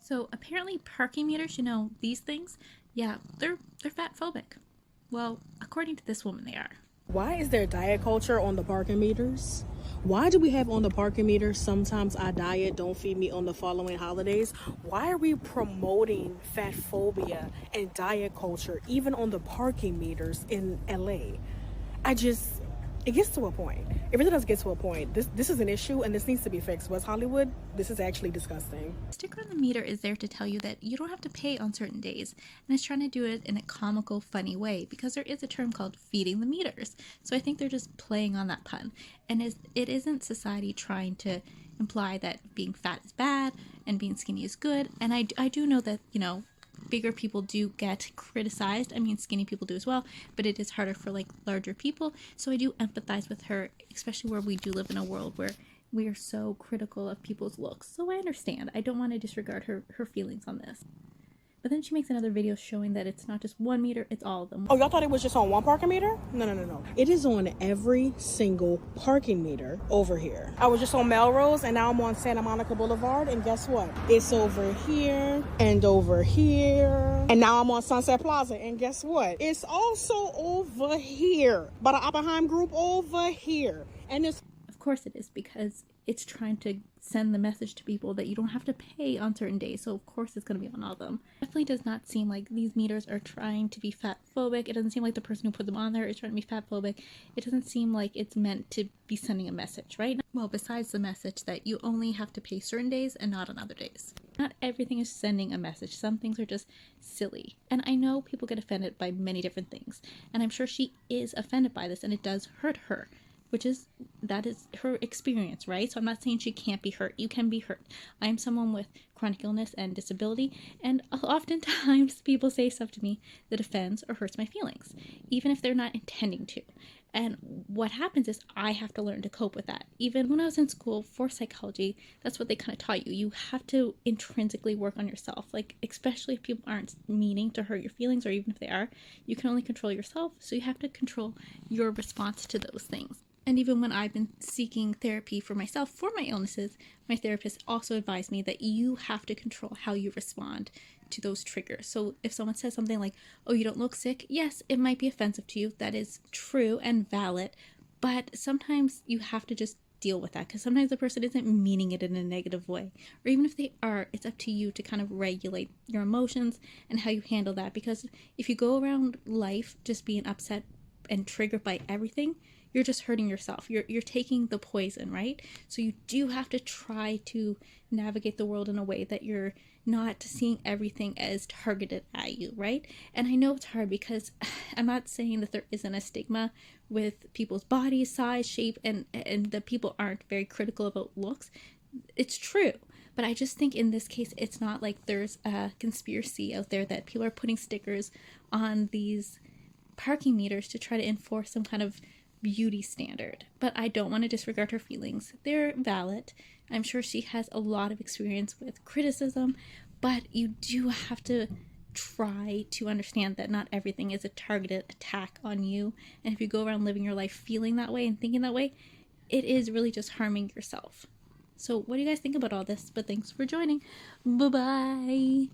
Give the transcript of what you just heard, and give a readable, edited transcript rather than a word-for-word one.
So apparently parking meters, these things, yeah, they're fat phobic. Well, according to this woman, they are. Why is there diet culture on the parking meters? Why do we have on the parking meters, sometimes I diet, don't feed me on the following holidays? Why are we promoting fat phobia and diet culture even on the parking meters in LA? It gets to a point. It really does get to a point. This is an issue and this needs to be fixed. West Hollywood, this is actually disgusting. The sticker on the meter is there to tell you that you don't have to pay on certain days, and it's trying to do it in a comical, funny way because there is a term called feeding the meters. So I think they're just playing on that pun. And it isn't society trying to imply that being fat is bad and being skinny is good. And I do know that, bigger people do get criticized. I mean, skinny people do as well, but it is harder for like larger people. So I do empathize with her, especially where we do live in a world where we are so critical of people's looks. So I understand. I don't want to disregard her feelings on this. But then she makes another video showing that it's not just one meter, it's all of them. Oh, y'all thought it was just on one parking meter? No. It is on every single parking meter over here. I was just on Melrose and now I'm on Santa Monica Boulevard, and guess what? It's over here and over here. And now I'm on Sunset Plaza, and guess what? It's also over here by the Oppenheim group over here. And it's of course it is, because it's trying to send the message to people that you don't have to pay on certain days. So of course it's going to be on all of them. It definitely does not seem like these meters are trying to be fat phobic. It doesn't seem like the person who put them on there is trying to be fat phobic. It doesn't seem like it's meant to be sending a message, right? Well, besides the message that you only have to pay certain days and not on other days. Not everything is sending a message. Some things are just silly. And I know people get offended by many different things. And I'm sure she is offended by this, and it does hurt her. That is her experience, right? So I'm not saying she can't be hurt. You can be hurt. I am someone with chronic illness and disability, and oftentimes people say stuff to me that offends or hurts my feelings, even if they're not intending to. And what happens is I have to learn to cope with that. Even when I was in school for psychology, that's what they kind of taught you. You have to intrinsically work on yourself, like especially if people aren't meaning to hurt your feelings, or even if they are, you can only control yourself. So you have to control your response to those things. And even when I've been seeking therapy for myself, for my illnesses, my therapist also advised me that you have to control how you respond to those triggers. So if someone says something like, oh, you don't look sick, yes, it might be offensive to you. That is true and valid. But sometimes you have to just deal with that, because sometimes the person isn't meaning it in a negative way. Or even if they are, it's up to you to kind of regulate your emotions and how you handle that. Because if you go around life just being upset and triggered by everything, you're just hurting yourself. You're taking the poison, right? So you do have to try to navigate the world in a way that you're not seeing everything as targeted at you, right? And I know it's hard, because I'm not saying that there isn't a stigma with people's body size, shape, and that people aren't very critical about looks. It's true. But I just think in this case, it's not like there's a conspiracy out there that people are putting stickers on these parking meters to try to enforce some kind of beauty standard. But I don't want to disregard her feelings. They're valid. I'm sure she has a lot of experience with criticism, but you do have to try to understand that not everything is a targeted attack on you. And if you go around living your life feeling that way and thinking that way, it is really just harming yourself. So what do you guys think about all this? But thanks for joining. Bye-bye.